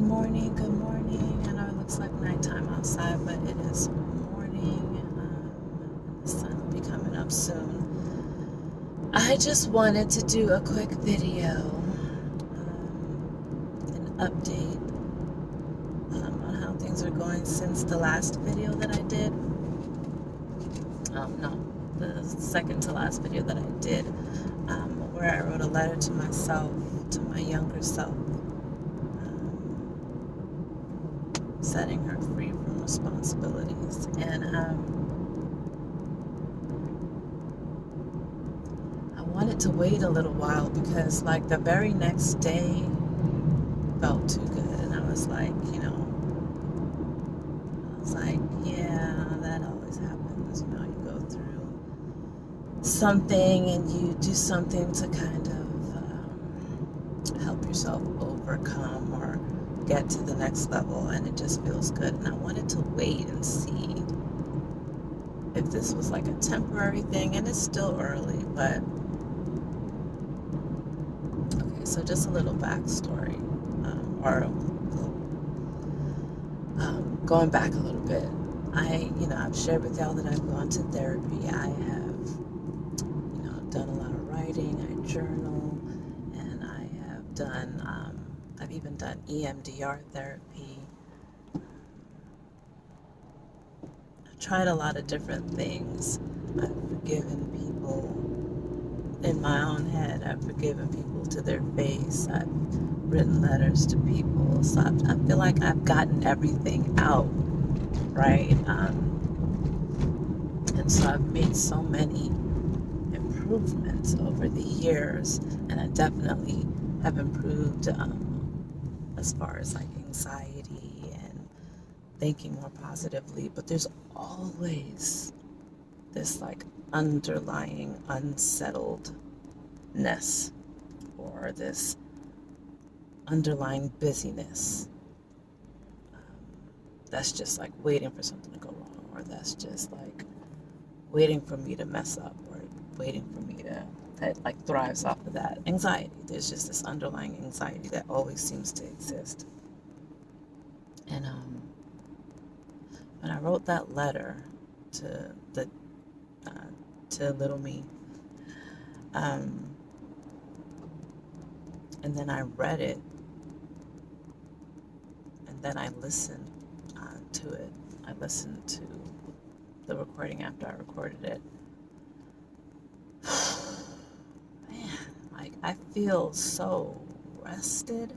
Good morning. I know it looks like nighttime outside, but it is morning. The sun will be coming up soon. I just wanted to do a quick video, an update on how things are going since the last video that I did. No, the second to last video that I did, where I wrote a letter to myself, to my younger self. Setting her free from responsibilities. And I wanted to wait a little while because like the very next day felt too good, and I was like, yeah, that always happens. You go through something and you do something to kind of help yourself overcome or get to the next level, and it just feels good. And I wanted to wait and see if this was like a temporary thing, and it's still early, but okay. So just a little backstory, going back a little bit. I've shared with y'all that I've gone to therapy. I have, done a lot of writing. I journal, and I have done. I've even done EMDR therapy. I've tried a lot of different things. I've forgiven people in my own head. I've forgiven people to their face. I've written letters to people. So I feel like I've gotten everything out, right? And so I've made so many improvements over the years, and I definitely have improved as far as like anxiety and thinking more positively. But there's always this like underlying unsettledness, or this underlying busyness that's just like waiting for something to go wrong, or that's just like waiting for me to mess up, or waiting for me that like thrives off of that anxiety. There's just this underlying anxiety that always seems to exist. And when I wrote that letter to little me, and then I read it, and then I listened to it. I listened to the recording after I recorded it. Man, like I feel so rested.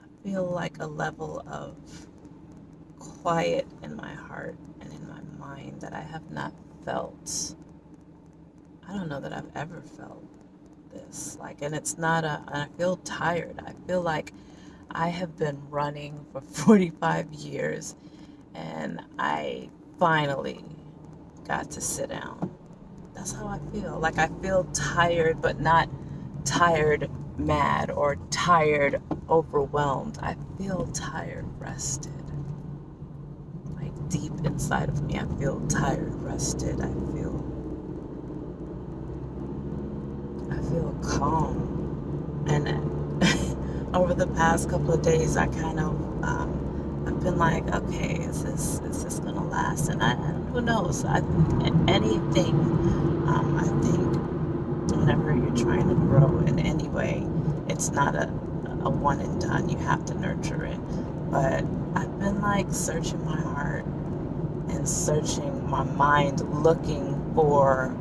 I feel like a level of quiet in my heart and in my mind that I have not felt. I don't know that I've ever felt this. And it's not I feel tired. I feel like I have been running for 45 years, and I finally got to sit down. That's how I feel. Like I feel tired, but not tired mad or tired overwhelmed. I feel tired rested. Like deep inside of me, I feel tired rested. I feel calm. And over the past couple of days, I kind of I've been like, okay, is this gonna last? And who knows? Anything. I think whenever you're trying to grow in any way, it's not a one and done. You have to nurture it. But I've been like searching my heart and searching my mind, looking for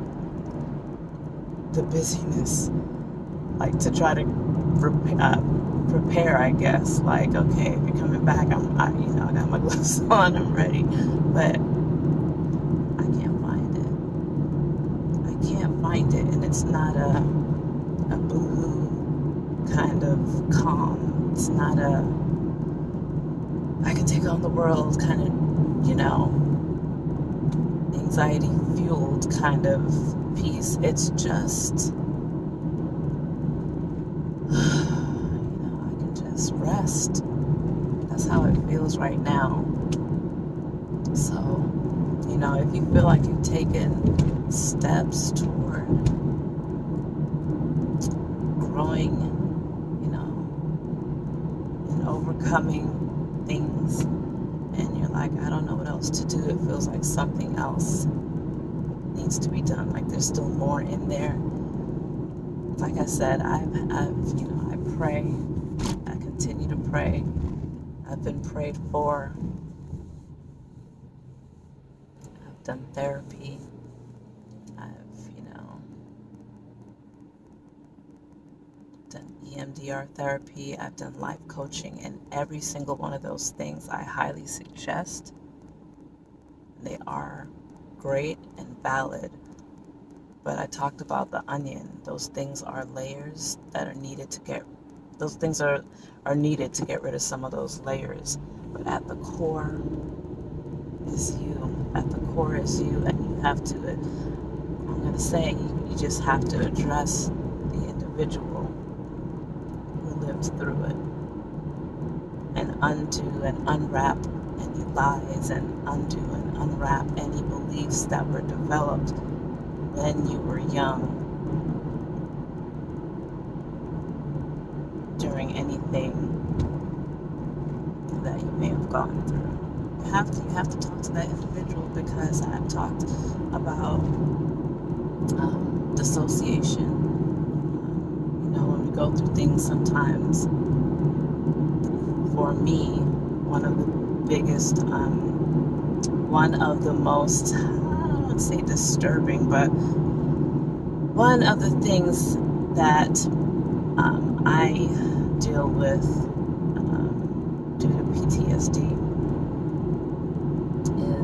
the busyness, like to try to prepare, I guess. Like, okay, if you're coming back, I got my gloves on, I'm ready. But I can't find it, and it's not a boohoo kind of calm. It's not I can take on the world kind of, anxiety fueled kind of peace. It's just I can just rest. That's how it feels right now. So, if you feel like you've taken steps toward growing, overcoming things, and you're like, I don't know what else to do. It feels like something else needs to be done. Like there's still more in there. Like I said, I pray. I continue to pray. I've been prayed for. I've done therapy. I've, done EMDR therapy. I've done life coaching, and every single one of those things I highly suggest. They are great and valid. But I talked about the onion. Those things are layers that are needed to get. Those things are needed to get rid of some of those layers. But at the core is you. At the core is you, and you have to. I'm going to say you just have to address the individual who lives through it, and undo and unwrap any lies, and undo and unwrap any beliefs that were developed when you were young, during anything that you may have gone through. You have to talk to that individual, because I've talked about dissociation. When we go through things sometimes, for me, one of the biggest, one of the most, I don't want to say disturbing, but one of the things that I deal with due to PTSD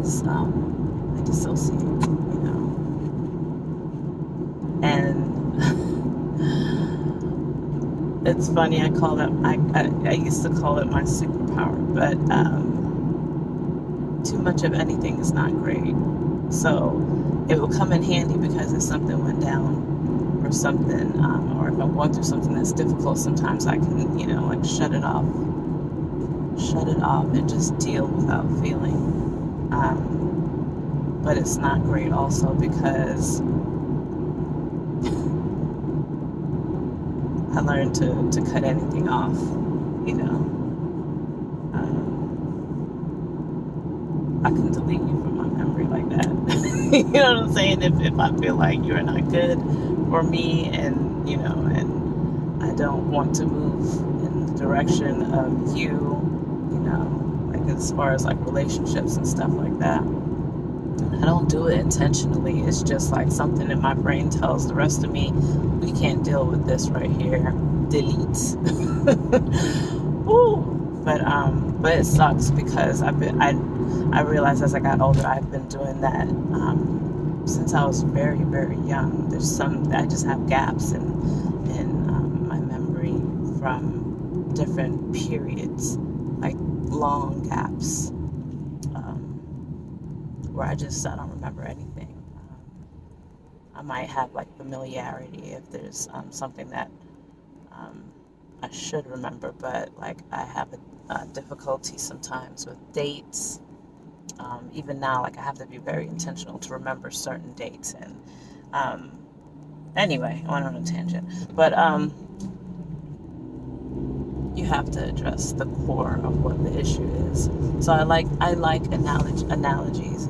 is I dissociate, and it's funny. I call it I used to call it my superpower, but too much of anything is not great. So it will come in handy because if something went down or something, or if I'm going through something that's difficult, sometimes I can, shut it off and just deal without feeling. But it's not great also because I learned to cut anything off, I can delete you from my memory like that. You know what I'm saying? If I feel like you're not good for me, and and I don't want to move in the direction of you, like as far as like relationships and stuff like that. I don't do it intentionally. It's just like something in my brain tells the rest of me, we can't deal with this right here. Delete. Woo. But it sucks because I realized as I got older, I've been doing that since I was very, very young. I just have gaps in my memory from different periods, like long gaps, where I don't remember anything. I might have like familiarity if there's something that I should remember, but like I have a difficulty sometimes with dates. Even now, like I have to be very intentional to remember certain dates. And anyway, I went on a tangent, but you have to address the core of what the issue is. So I like analogies.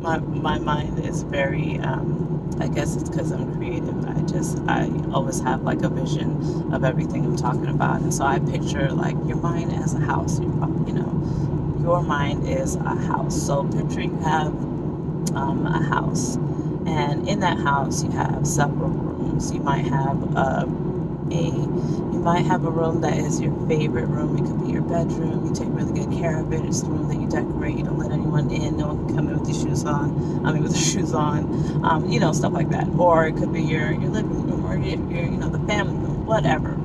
My mind is very, I guess it's because I'm creative. I always have like a vision of everything I'm talking about. And so I picture like your mind as a house. Your mind is a house. So picture you have a house. And in that house, you have several rooms. You might have a room that is your favorite room. It could be your bedroom. You take really good care of it. It's the room that you decorate. You don't let anyone in. No one can come in with your shoes on. With the shoes on. Stuff like that. Or it could be your living room, or your the family room, whatever.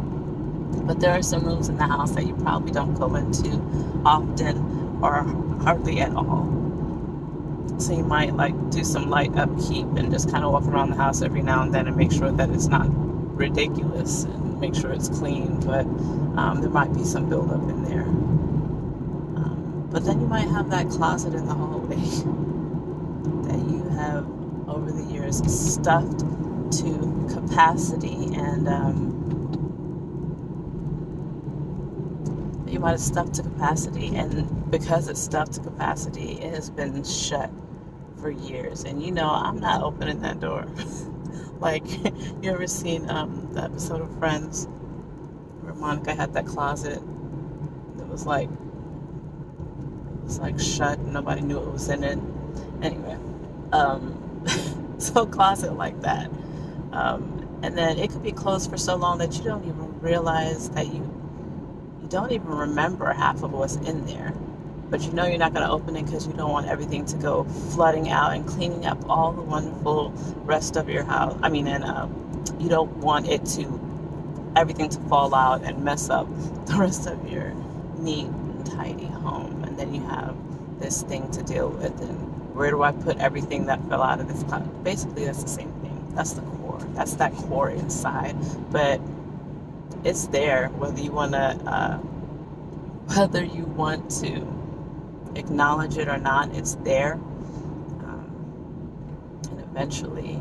But there are some rooms in the house that you probably don't go into often or hardly at all. So you might like do some light upkeep and just kind of walk around the house every now and then and make sure that it's not ridiculous and make sure it's clean, but there might be some buildup in there. But then you might have that closet in the hallway that you have over the years stuffed to capacity, and you might have stuck to capacity, and because it's stuck to capacity, it has been shut for years. And I'm not opening that door. Like, you ever seen the episode of Friends where Monica had that closet that was like shut and nobody knew what was in it? Anyway, so a closet like that. And then it could be closed for so long that you don't even realize that you don't even remember half of what's in there. But you're not going to open it because you don't want everything to go flooding out and cleaning up all the wonderful rest of your house. I mean, and you don't want everything to fall out and mess up the rest of your neat and tidy home. And then you have this thing to deal with. And where do I put everything that fell out of this closet? Basically, that's the same thing. That's the core. That's that core inside. But it's there, whether you want to acknowledge it or not. It's there, and eventually you're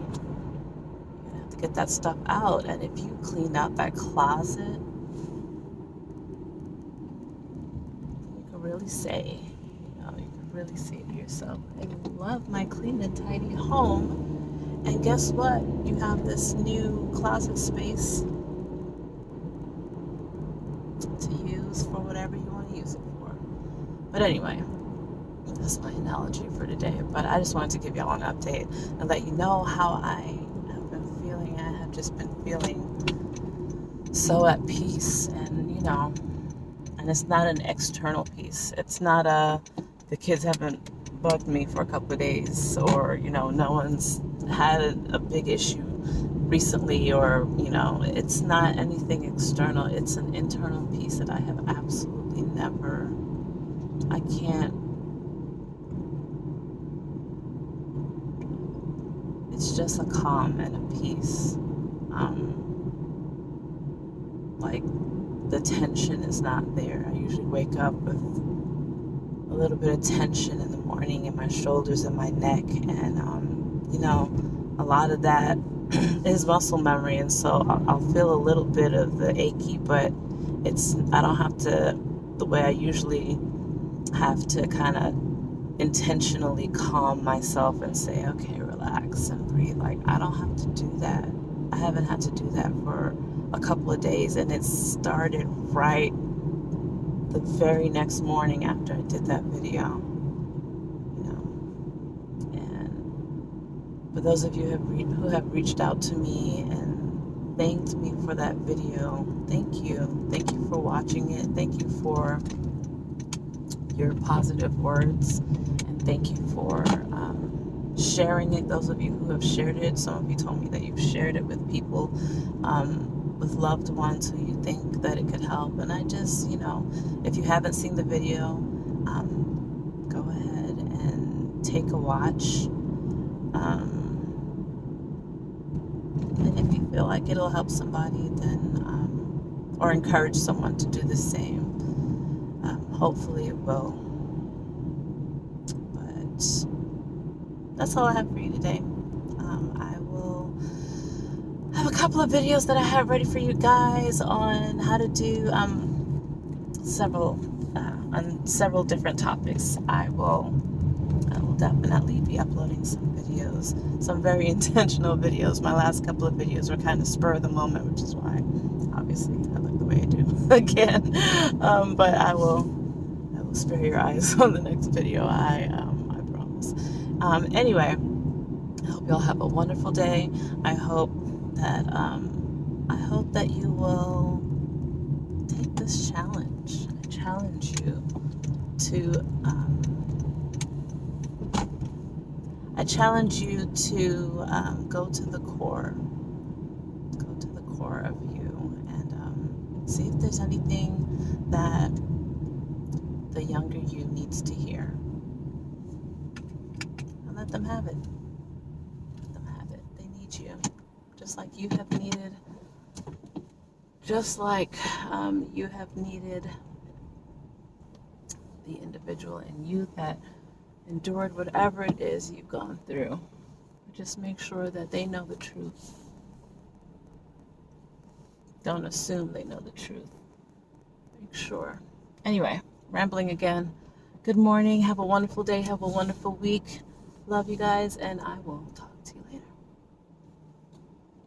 gonna have to get that stuff out. And if you clean out that closet, you can really say, to yourself, I love my clean and tidy home. And guess what? You have this new closet space to use for whatever you want to use it for. But anyway, that's my analogy for today. But I just wanted to give y'all an update and let you know how I have been feeling. I have just been feeling so at peace, and and it's not an external peace. It's not the kids haven't bugged me for a couple of days, or no one's had a big issue recently, or it's not anything external. It's an internal peace that I have absolutely never. I can't. It's just a calm and a peace. Like, the tension is not there. I usually wake up with a little bit of tension in the morning in my shoulders and my neck, and a lot of that is muscle memory, and so I'll feel a little bit of the achy, but I don't have to, the way I usually have to kind of intentionally calm myself and say, okay, relax and breathe. Like, I don't have to do that. I haven't had to do that for a couple of days, and it started right the very next morning after I did that video. And for those of you who have reached out to me and thanked me for that video, thank you. Thank you for watching it. Thank you for your positive words, and thank you for sharing it. Those of you who have shared it, some of you told me that you've shared it with people, with loved ones who you think that it could help. And I just, if you haven't seen the video, go ahead and take a watch. And if you feel like it'll help somebody, then, or encourage someone to do the same, hopefully it will. But that's all I have for you today. I will have a couple of videos that I have ready for you guys on how to do several different topics. I will definitely be uploading some videos, some very intentional videos. My last couple of videos were kind of spur of the moment, which is why obviously I look the way I do again. But I will spare your eyes on the next video. I promise. Anyway, I hope y'all have a wonderful day. I hope that you will take this challenge. I challenge you to go to the core. Go to the core of you, and see if there's anything that the younger you needs to hear. And let them have it. Let them have it. They need you. Just like you have needed. Just like you have needed the individual in you that endured whatever it is you've gone through. Just make sure that they know the truth. Don't assume they know the truth. Make sure Anyway, rambling again. Good morning. Have a wonderful day. Have a wonderful week. Love you guys, and I will talk to you later.